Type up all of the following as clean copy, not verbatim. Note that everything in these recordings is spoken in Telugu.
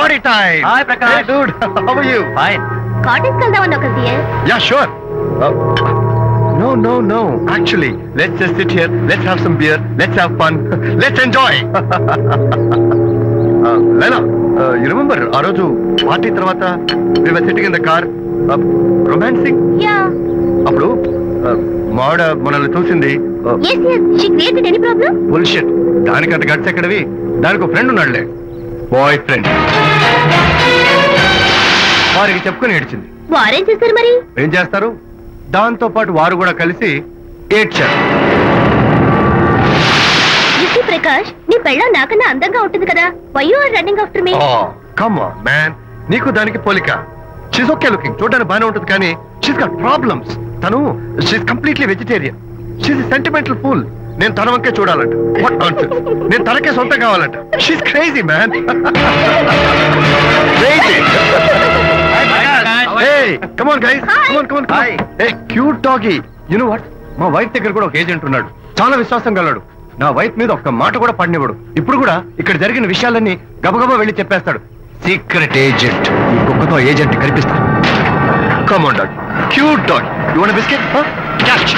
Party time! Hi, Prakash. Hey, dude. How are you? Fine. Cottage వెళ్దామన్నా ఒక dear. Yeah, sure. No. Actually, let's just sit here. Let's have some beer. Let's have fun. Let's enjoy. Lena, you remember ఆ రోజు పార్టీ తర్వాత we were sitting in the car, romancing? Yeah. అప్పుడు మావిడ మనల్ని చూసింది. Yes. She created any problem? Bullshit. దానికి అంత గట్స్ ఎక్కడవి? దానికి ఒక ఫ్రెండ్ ఉన్నాడులే, బాయ్ ఫ్రెండ్. వారికి చెప్పుకొని ఏడ్చింది. వారేం చేశారు మరి? ఏం చేస్తారు, దాంతో పాటు వారు కూడా కలిసి ఏడ్చారు. యూసీ ప్రకాష్, నీ పెళ్ళం నాకన్నా అందంగా ఉంటుంది కదా. Why you are running after me? Come on man, నీకు దానికి పోలిక. షీస్ ఓకే లుకింగ్, చూడడానికి బాగానే ఉంటుంది, కానీ షీస్ గాట్ ప్రాబ్లమ్స్. తను she's completely vegetarian. She's sentimental pool. నేను తన వంకే చూడాలంట. What nonsense. నేను తనకే సొంతం కావాలంట. She's crazy man. Crazy. Hey, come on guys. Come on. Hey, cute doggy. You know what? మా వైఫ్ దగ్గర కూడా ఒక ఏజెంట్ ఉన్నాడు. చాలా విశ్వాసం గలడు. నా వైఫ్ మీద ఒక్క మాట కూడా పడినివ్వడు. ఇప్పుడు కూడా ఇక్కడ జరిగిన విషయాలన్నీ గబగబా వెళ్ళి చెప్పేస్తాడు. Secret agent. ఈ కుక్కతో ఏజెంట్ కనిపిస్తా. Come on dog. Cute dog. You want a biscuit? Huh? Catch.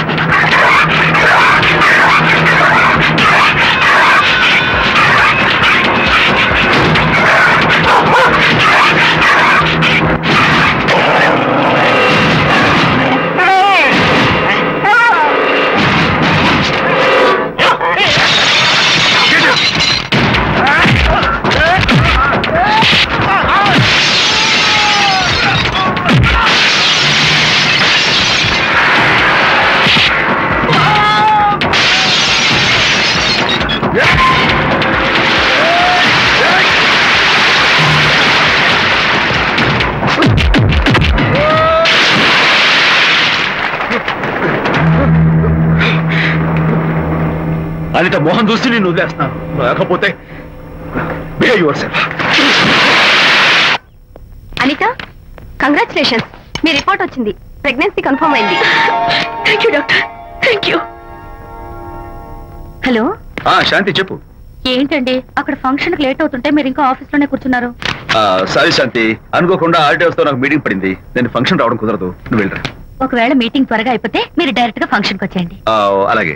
Anitha Mohan చూసి నేను వదిలేస్తున్నాను, లేకపోతే behave yourself. Anita, congratulations, మీ రిపోర్ట్ వచ్చింది. ప్రెగ్నెన్సీ కన్ఫర్మ్ అయింది. Thank you doctor, thank you. Hello Shanti చెప్పు. ఏంటండి అక్కడ ఫంక్షన్ కి లేట్ అవుతుంటే మీరు ఇంకా ఆఫీస్ లోనే కూర్చున్నారు? సారీ శాంతి, అనుకోకుండా ఆర్టీఎస్ తో నాకు మీటింగ్ పడింది. నేను ఫంక్షన్ రావడం కుదరదు, నువ్వు వెళ్ళరా. ఒకవేళ మీటింగ్ త్వరగా అయిపోతే మీరు డైరెక్ట్ గా ఫంక్షన్ కి వచ్చేయండి. అలాగే.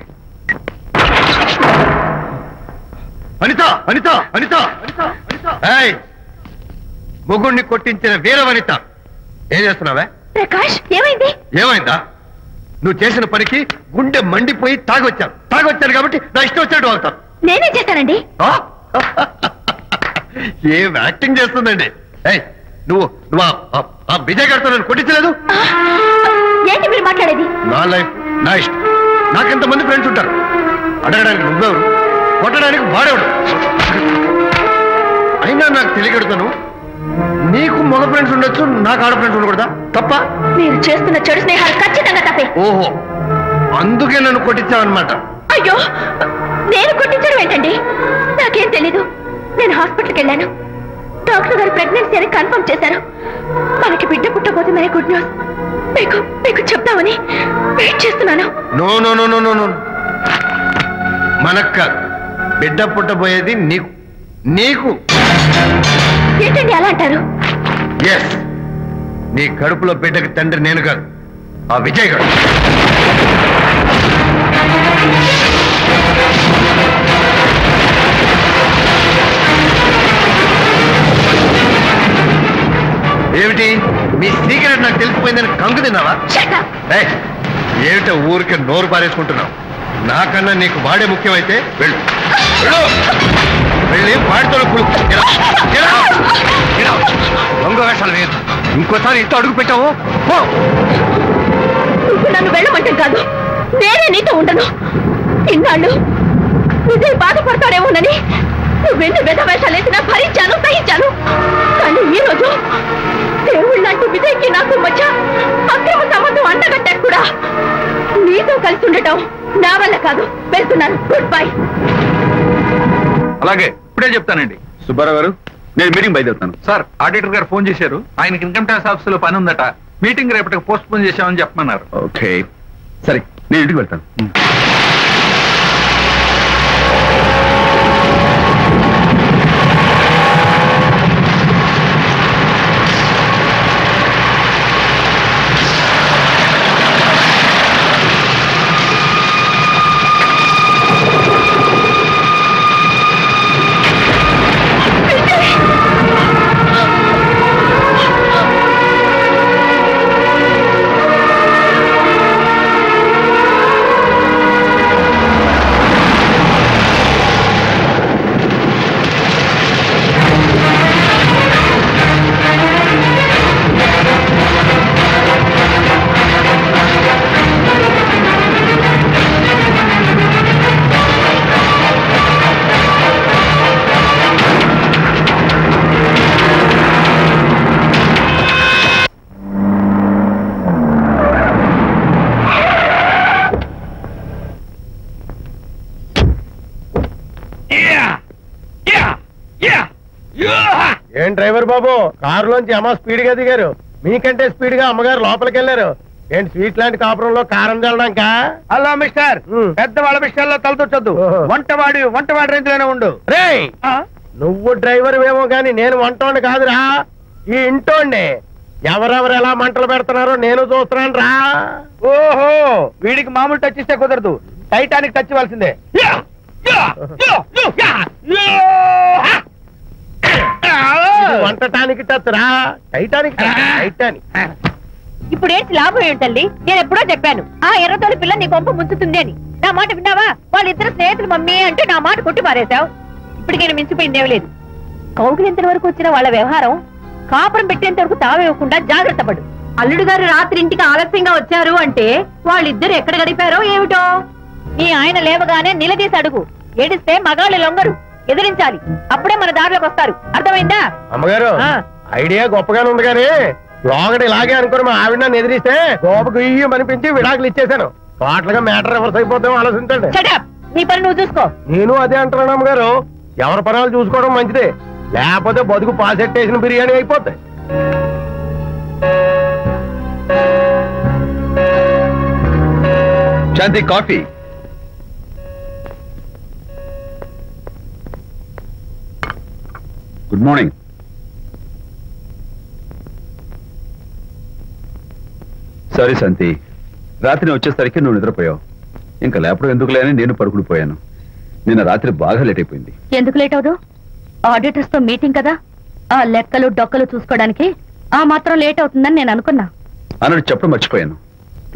అనిత, ముగ్గుడిని కొట్టించిన వీర వనిత, ఏం చేస్తున్నావే? ప్రకాష్, ఏమైందా? నువ్వు చేసిన పనికి గుండె మండిపోయి తాగొచ్చాను కాబట్టి నా ఇష్టం వచ్చినట్టు వాగుతాను. నేనే చేశానండి. ఏం యాక్టింగ్ చేస్తుందండి. నువ్వు ఆ విజయ్ గారితో నన్ను కొట్టించలేదు. ఏంటి మీరు మాట్లాడేది? నా లైఫ్ నా ఇష్టం. నాకెంతమంది ఫ్రెండ్స్ ఉంటారు. అడగడానికి నువ్వెవరు, కొట్టడానికి వాడేవాడు. అయినా నాకు తెలియగడుతాను, నీకు మగ ఫ్రెండ్స్ ఉండొచ్చు, నాకు ఆడ ఫ్రెండ్స్ ఉండకూడదా? తప్ప? మీరు చేస్తున్న చెడు స్నేహాలు ఖచ్చితంగా తప్పే. ఓహో, అందుకే నన్ను కొట్టించావన్నమాట. అయ్యో, నేను కొట్టించడం ఏంటండి? నాకేం తెలీదు. నేను హాస్పిటల్కి వెళ్ళాను. డాక్టర్ గారు ప్రెగ్నెన్సీ అని కన్ఫర్మ్ చేశారు. మనకి బిడ్డ పుట్టబోతుందనే గుడ్ న్యూస్ మీకు చెప్తామని వెయిట్ చేస్తున్నాను. నో, మనక్క బిడ్డ పుట్టబోయేది నీకు. ఏంటండి అలా అంటారు? ఎస్, నీ కడుపులో బిడ్డకి తండ్రి నేను కాదు, ఆ విజయ్ గారు. ఏమిటి మీ సీక్రెట్ నాకు తెలిసిపోయిందని కంగు తిన్నావా? ఏమిటో ఊరికే నోరు పారేసుకుంటున్నావు? నాకన్నా నీకు వాడే ముఖ్యమైతే వెళ్ళు వెళ్ళి వాడితో దొంగ వేషాలు లేదు. ఇంకోసారి ఇంట్లో అడుగు పెట్టావు. నువ్వు నన్ను వెళ్ళమంటే కాదు, నేనే నీతో ఉండను. ఇన్నాళ్ళు విజయ్ బాధపడతాడేమోనని నువ్వెన్ని వెధ వేషాలు వేసినా భరించాను, సహించాను. కానీ ఈ రోజు దేవుళ్ళంటూ విజయ్కి నాకు మధ్య అక్రమ సంబంధం అంటగట్టాక కూడా నీతో కలిసి ఉండటం నా వల్ల కాదు. వెళ్తున్నాను, గుడ్ బై. అలాగే, ఇప్పుడే చెప్తానండి. సుబ్బారావు గారు, నేను మీటింగ్ బయలుదేరుతాను. సార్, ఆడిటర్ గారు ఫోన్ చేశారు. ఆయనకి ఇన్కమ్ ట్యాక్స్ ఆఫీస్ లో పని ఉందట. మీటింగ్ రేపటికి పోస్ట్ పోన్ చేశామని చెప్పమన్నారు. ఓకే, సరే, నేను ఇంటికి వెళ్తాను. ఏం డ్రైవర్ బాబు, కారులోంచి అమ్మ స్పీడ్ గా దిగారు, మీకంటే స్పీడ్ గా అమ్మగారు లోపలికి వెళ్ళారు. ఏంటి స్వీట్ లాంటి కాపురంలో కారం చల్లడాక? హలో మిస్టర్, పెద్దవాళ్ళ విషయాల్లో తలదొచ్చొద్దు. వంటవాడి రేంజ్ లోనే ఉండు. రే, నువ్వు డ్రైవర్ ఏమో గాని నేను వంటోండి కాదురా, ఈ ఇంటోండి. ఎవరెవరు ఎలా మంటలు పెడుతున్నారో నేను చూస్తున్నాను రా. ఓహో, వీడికి మామూలు టచ్ ఇస్తే కుదరదు, టైటానిక్ టచ్ ఇవ్వాల్సిందే. వంటటానికి టచ్ రా, టైటానిక్ టైటానిక్. ఇప్పుడేంటి లాభం ఏంటల్లి? నేను ఎప్పుడో చెప్పాను ఆ ఎర్రతోలి పిల్ల నీ గొంప ముంచుతుంది అని. నా మాట విన్నావా? వాళ్ళిద్దరు స్నేహితులు మమ్మీ అంటే నా మాట కొట్టి మారేశావు. ఇప్పటికి నేను మించిపోయిందేం లేదు. కౌగిలింత వరకు వచ్చిన వాళ్ళ వ్యవహారం కాపురం పెట్టేంత వరకు తావేవ్వకుండా జాగ్రత్త పడు. అల్లుడు గారు రాత్రి ఇంటికి ఆలస్యంగా వచ్చారు అంటే వాళ్ళిద్దరు ఎక్కడ గడిపారో ఏమిటో. నీ ఆయన లేవగానే నిలదీసి అడుగు. ఏడిస్తే మగాళ్ళు లొంగరు, ఎదిరించాలి. అప్పుడే మన దారిలోకి వస్తారు. అర్థమైందా? అమ్మగారు ఐడియా గొప్పగానే ఉంది కానీ లోగడ ఇలాగే అనుకుని మా ఆవిడ నన్ను ఎదిరిస్తే గోపకు ఇయ్యం అనిపించి విడాకులు ఇచ్చేశాను. పాటలుగా మ్యాటర్ రివర్స్ అయిపోతాం, ఆలోచించండి. నీ పని నువ్వు చూసుకో. నేను అదే అంటున్నాను అమ్మగారు, ఎవరి పనాలు చూసుకోవడం మంచిదే, లేకపోతే బతుకు పాసెట్టేసిన బిర్యానీ అయిపోతాయి. శాంతి కాఫీ. Good morning. సారీ శాంతి, రాత్రి వచ్చేసరికి నువ్వు నిద్రపోయావు. ఇంకా లేపడం ఎందుకులే అని నేను పడుకుని పోయాను. నిన్న రాత్రి బాగా లేట్ అయిపోయింది. ఎందుకు లేట్ అవదు? ఆడిటర్స్ తో మీటింగ్ కదా, ఆ లెక్కలు డొక్కలు చూసుకోవడానికి ఆ మాత్రం లేట్ అవుతుందని నేను అనుకున్నా. అన్నట్టు చెప్పడం మర్చిపోయాను,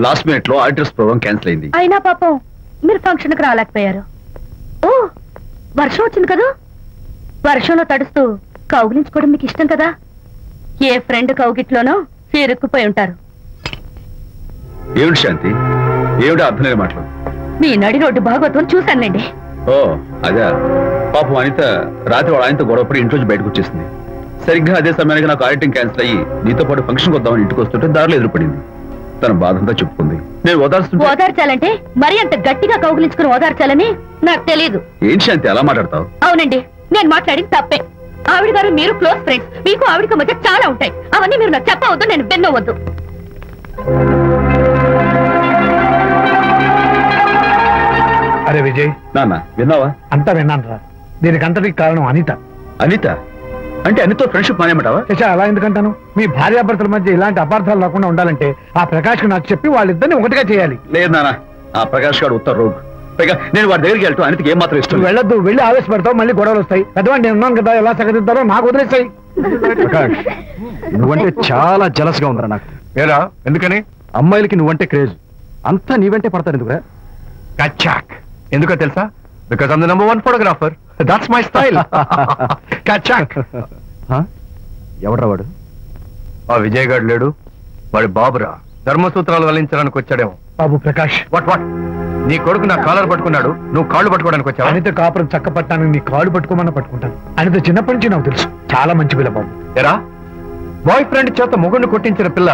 లాస్ట్ మినిట్ లో ఆడిటర్స్ ప్రోగ్రామ్ క్యాన్సిల్ అయింది. అయినా పాపం మీరు ఫంక్షన్ కి రాలేకపోయారు. ఓ, వర్షం వచ్చింది కదా, వర్షంలో తడుస్తూ కౌగిలించుకోవడం మీకు ఇష్టం కదా. ఏ ఫ్రెండ్ కౌగిట్లోనో ఇరుక్కుపోయి ఉంటారు. ఏమిటి శాంతి, ఏమిటి అర్థం లేని మాటలు? మీ నడి రోడ్డు భాగవతం చూశానులేండి. ఓ అదే, పాపం అనిత రాత్రి వాళ్ళ ఆయనతో గొడవపడి ఇంట్లోంచి బయటకు వచ్చేసింది. సరిగ్గా అదే సమయానికి నాకు ఆడిటింగ్ క్యాన్సిల్ అయ్యి నీతో పాటు ఫంక్షన్కి వద్దామని ఇంటికి వస్తుంటే దారిలో ఎదురుపడింది. తన బాధంతా చెప్పుకుంది. నేను ఓదార్చాలంటే మరి అంత గట్టిగా కౌగిలించుకుని ఓదార్చాలని నాకు తెలియదు. ఏం శాంతి అలా మాట్లాడతావు? అవునండి, నేను మాట్లాడింది తప్పే. ఆవిడ గారు మీరు క్లోజ్ ఫ్రెండ్స్, మీకు ఆవిడకి మధ్య చాలా ఉంటాయి. అవన్నీ మీరు నాకు చెప్పవద్దు, నేను వినవద్దు. అరే విజయ్, నాన్న విన్నావా? అంతా విన్నాను రా. దీనికంతటికి కారణం అనిత. అనిత అంటే అనితో ఫ్రెండ్షిప్ మానేమంటావా? శశా, అలా ఎందుకంటాను? మీ భార్యాభర్తల మధ్య ఇలాంటి అపార్థాలు రాకుండా ఉండాలంటే ఆ ప్రకాష్ నాకు చెప్పి వాళ్ళిద్దరిని ఒకటిగా చేయాలి. లేదు నాన్న, ఆ ప్రకాష్ గారు ఉత్తర రోగ్. పైగా నేను వాడి దగ్గరికి వెళ్తాను, అనితకి ఏం మాత్రం ఇష్టం. వెళ్ళొద్దు, వెళ్ళి ఆవేశపడతావు, మళ్ళీ గొడవలు వస్తాయి. పెద్దవాడిని నేను ఉన్నాను కదా, ఎలా సగదిద్దారో నాకు వదిలేస్తాయి. ప్రకాష్, నువ్వంటే చాలా జలస్ గా ఉందరా నాకు. ఏరా ఎందుకని? అమ్మాయిలకి నువ్వంటే క్రేజ్, అంతా నీవంటే పడతారు ఎందుకురా? కచాక్. ఎందుకో తెలుసా? Because I'm the number 1 photographer. That's my style. కచాక్. ఎవడ్రా వాడు? ఆ విజయ్ గారు లేడు, వాడి బాబురా. ధర్మసూత్రాలు వల్లించడానికి వచ్చాడేమో. బాబు ప్రకాష్, వాట్ వాట్? నీ కొడుకు నా కాలర్ పట్టుకున్నాడు, నువ్వు కాళ్ళు పట్టుకోవడానికి వచ్చావు. అనిత కాపురం చక్క పట్టానికి నీ కాళ్ళు పట్టుకోమన్నా పట్టుకుంటాను. అనిత చిన్నప్పటి నుంచి నాకు తెలుసు, చాలా మంచి పిల్ల బాబు. ఎరా, బాయ్ ఫ్రెండ్ చేత మొగుడిని కొట్టించిన పిల్ల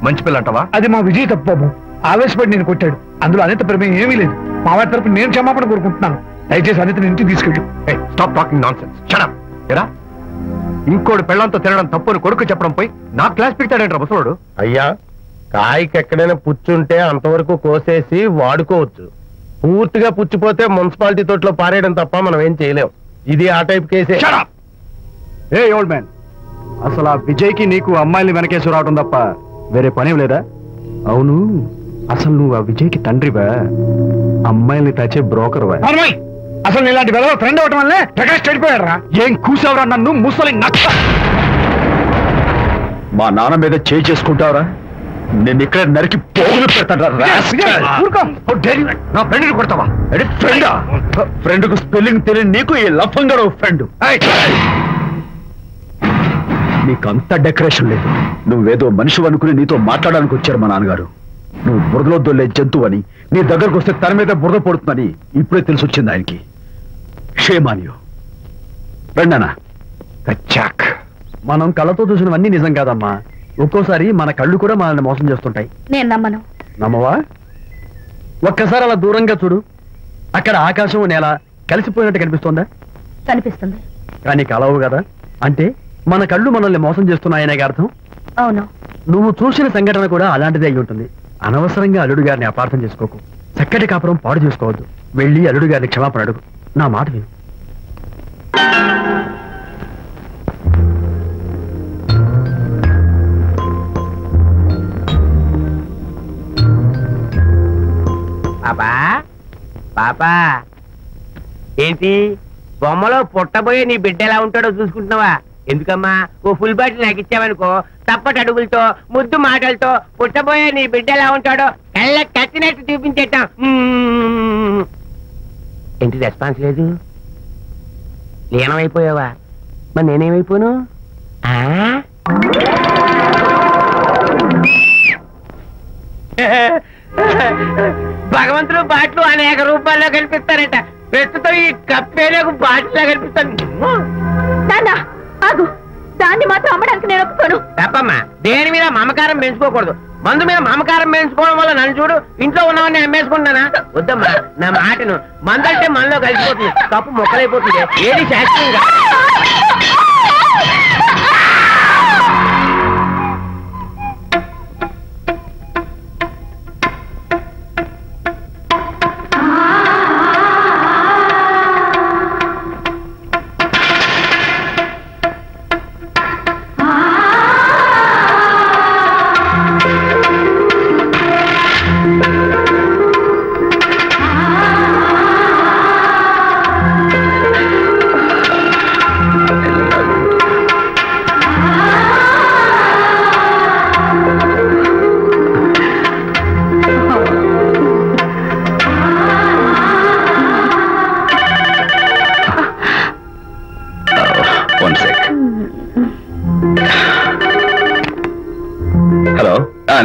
మంచి పిల్ల అంటావా? అది మా విజయ్ తప్పు బాబు. ఆవేశపడి నేను కొట్టాడు, అందులో అనిత ప్రమేయం ఏమీ లేదు. మా వారి తరపు నేను క్షమాపణ కోరుకుంటున్నాను. దయచేసి అనితని ఇంటికి తీసుకెళ్ళు. Stop talking nonsense. Shut up. ఎరా, ఇంకోటి పెళ్ళంతో తినడం తప్పుని కొడుకు చెప్పడం పోయి నా క్లాస్ పెడతాడంట ముసలోడు. అయ్యా, కాయకి ఎక్కడైనా పుచ్చుంటే అంతవరకు కోసేసి వాడుకోవచ్చు. పూర్తిగా పుచ్చిపోతే మున్సిపాలిటీ తోటలో పారేయడం తప్ప మనం ఏం చేయలేం. ఇది ఆ టైప్ కేసే. ఏ ఓల్డ్ మ్యాన్, అసలు ఆ విజయ్కి నీకు అమ్మాయిని వెనకేసి రావడం తప్ప వేరే పనేం లేదా? అవును, అసలు నువ్వు ఆ విజయ్కి తండ్రివా, అమ్మాయిల్ని తెచ్చే బ్రోకర్వా? అసలు ఇలాంటి వెళ్ళ ఫ్రెండ్ అవటం వల్లే ప్రకాష్ చెడిపోయాడు రా. ఏం కూసావురా నన్ను ముసలి నచ్చ? మా నాన్న మీద చేయి చేసుకుంటావురా? నేను ఇక్కడ నరికి పోగులు పెడతాను. నా ఫ్రెండ్ని కొడతావా? ఫ్రెండా? ఫ్రెండ్ కు స్పెల్లింగ్ తెలియని నీకు ఈ లఫంగా ఫ్రెండ్. నీకంత డెకరేషన్ లేదు. నువ్వేదో మనిషి అనుకుని నీతో మాట్లాడడానికి వచ్చారు మా నాన్నగారు. నువ్వు బురదలో దొల్లే జంతువు అని, నీ దగ్గరకు వస్తే తన మీద బురద పడుతుందని ఇప్పుడే తెలిసి వచ్చింది ఆయనకి. షేమానియో రండనా. కచ్చాక్. మనం కళ్ళతో చూసినవన్నీ నిజం కాదమ్మా. ఒక్కోసారి మన కళ్ళు కూడా మనల్ని మోసం చేస్తుంటాయి. నేను నమ్మను. నమ్మవా? ఒక్కసారి అలా దూరంగా చూడు. అక్కడ ఆకాశం నేల కలిసిపోయినట్టు కనిపిస్తోందా? కనిపిస్తుంది. కానీ కలవు కదా. అంటే మన కళ్ళు మనల్ని మోసం చేస్తున్నాయనే అర్థం. అవును. నువ్వు చూసిన సంఘటన కూడా అలాంటిదే అయి ఉంటుంది. అనవసరంగా అల్లుడు గారిని అపార్థం చేసుకోకు. చక్కటి కాపురం పాడు చేసుకోవద్దు. వెళ్ళి అల్లుడు గారిని క్షమాపణ అడుగు. నా మాట విను. పాపా పాపా ఏంటి బొమ్మలో పుట్టబోయే నీ బిడ్డ ఎలా ఉంటాడో చూసుకుంటున్నావా? ఎందుకమ్మా ఓ ఫుల్ బాటిల్ నాకు ఇచ్చావనుకో తప్పటి అడుగులతో ముద్దు మాటలతో పుట్టబోయే నీ బిడ్డ ఎలా ఉంటాడో కళ్ళ కట్టినట్టు చూపించేటాం. ఏంటి రెస్పాన్స్ లేదు? లీనమైపోయావా? మరి నేనేమైపోను? భగవంతుడు బాట్లు అనేక రూపాల్లో కనిపిస్తారట. ప్రస్తుతం ఈ కప్పే నాకు బాటిల్లా కనిపిస్తాను. ఆగు, దాన్ని మాత్రం అమ్మడానికి నేను ఒప్పుకోను. తప్పమ్మా, దేని మీద మమకారం పెంచుకోకూడదు. మందు మీద మమకారం పెంచుకోవడం వల్ల నన్ను చూడు, ఇంట్లో ఉన్నవన్నీ అమ్మేసుకుంటానా? వద్దమ్మా, నా మాటను. మందంటే మనలో కలిసిపోతుంది, తప్పు మొక్కలైపోతుంది. ఏది శాస్త్రీయంగా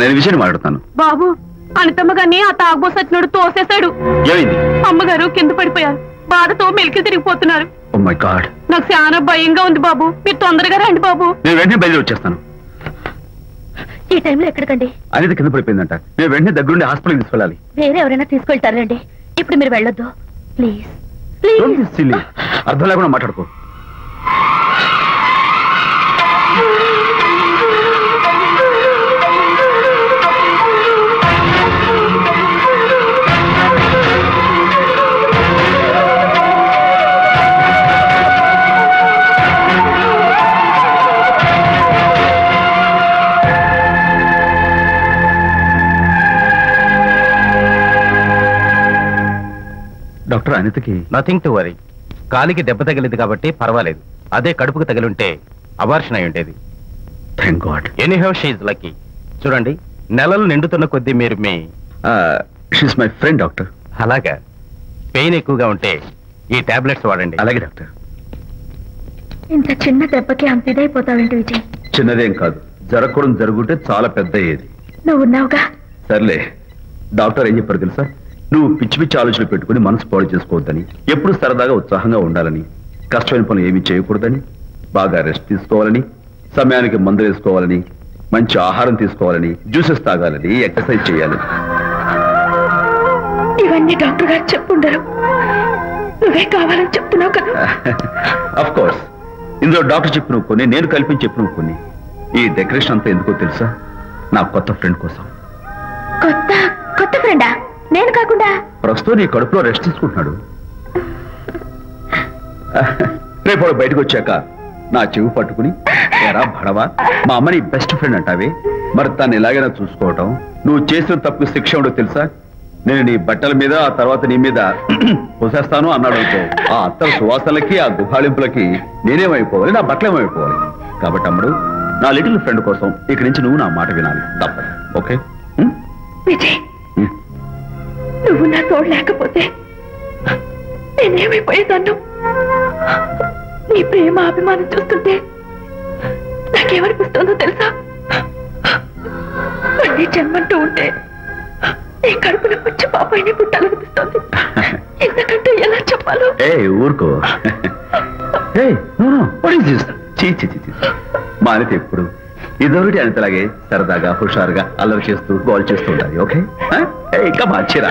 నేను విషయాన్ని మాట్లాడుతాను. బాబు, అనితమ్మ గారిని ఆ తాగుబోసచ్చినోడు తోసేశాడు. ఏమైంది? అమ్మగారు కింద పడిపోయారు. బాధతో మెలికి తిరిగిపోతున్నారు. ఓ మై గాడ్, నాకు చాలా భయంగా ఉంది బాబు. మీరు తొందరగా రండి బాబు. నేను వెంటనే బయలుదేరి వచ్చేస్తాను. ఈ టైంలో ఎక్కడికండి? అనిత కింద పడిపోయిందంట. నేను వెంటనే దగ్గరుండి హాస్పిటల్కి తీసుకెళ్ళాలి. వేరే ఎవరైనా తీసుకెళ్తారండి. ఇప్పుడు మీరు వెళ్ళొద్దు ప్లీజ్. ప్లీజ్. అర్థం లేకుండా మాట్లాడుకో. డాక్టర్, అనితకి నథింగ్ టు వరీ. కాలికి దెబ్బ తగిలింది కాబట్టి పర్వాలేదు. అదే కడుపుకు తగిలింటే అబార్షన్ అయి ఉండేది. Thank God. Anyhow she is lucky. చూడండి, నెలలు నిండుతున్న కొద్దీ మీరు మీ షీస్ మై ఫ్రెండ్ డాక్టర్. అలాగా. పెయిన్ ఎక్కువగా ఉంటే ఈ టాబ్లెట్స్ వాడండి. అలాగే డాక్టర్. ఇంత చిన్న దెబ్బకి అంత ఇదైపోతావేంటి విజయ్? చిన్నదేం కాదు, జరగకూడదు జరుగుంటే చాలా పెద్ద అయ్యేది. నువ్వు ఉన్నావుగా. సర్లే. డాక్టర్ ఏం చెప్పారు తెలుసా? నువ్వు పిచ్చి పిచ్చి ఆలోచనలు పెట్టుకుని మనసు పాడు చేసుకోవద్దని, ఎప్పుడు సరదాగా ఉత్సాహంగా ఉండాలని, కష్టమైన పనులు ఏమీ చేయకూడదని, బాగా రెస్ట్ తీసుకోవాలని, సమయానికి మందులు వేసుకోవాలని, మంచి ఆహారం తీసుకోవాలని, జ్యూసెస్ తాగాలని, ఎక్సర్సైజ్ చేయాలని. ఇవన్నీ డాక్టర్ గారు చెప్పుండరు, నువ్వే కావాలని చెప్తున్నావు కదా. అఫ్ కోర్స్, ఇందులో డాక్టర్ చెప్పిన కొన్ని, నేను కల్పించి చెప్పిన కొన్ని. ఈ డెకరేషన్ అంతా ఎందుకో తెలుసా? నా కొత్త ఫ్రెండ్ కోసం. కొత్త ఫ్రెండా? నేను కాకుండా? ప్రస్తుతం నీ కడుపులో రెస్ట్ తీసుకుంటున్నాడు. రేపు బయటకు వచ్చాక నా చెవి పట్టుకుని, ఎరా భడవా, మా అమ్మ నీ బెస్ట్ ఫ్రెండ్ అంటావే, మరి తను ఎలాగైనా చూసుకోవటం. నువ్వు చేసిన తప్పు శిక్ష ఉండో తెలుసా? నేను నీ బట్టల మీద, ఆ తర్వాత నీ మీద పోసేస్తాను అన్నాడు అనుకో, ఆ అత్తల సువాసనలకి, ఆ గుహాళింపులకి నేనేమైపోవాలి, నా బట్టలేమైపోవాలి. కాబట్టి అమ్ముడు, నా లిటిల్ ఫ్రెండ్ కోసం ఇక్కడి నుంచి నువ్వు నా మాట వినాలి, తప్పదు. ఓకే విజయ్, నువ్వు నా తోడు లేకపోతే నేనేమైపోయేదాన్ను. నీ ప్రేమ అభిమానం చూస్తుంటే నాకేమనిపిస్తుందో తెలుసా? మళ్ళీ జన్మంటూ ఉంటే నీ కడుపున వచ్చి పాపాయిని పుట్టాలనిపిస్తుంది. ఎందుకంటే ఎలా చెప్పాలో. ఊరుకో. మా అనిత ఎప్పుడు ఇదొకటి అనితలాగే సరదాగా, హుషారుగా, అల్లరి చేస్తూ, గోల్ చేస్తూ ఉండాలి. ఓకే, ఇంకా మంచిరా.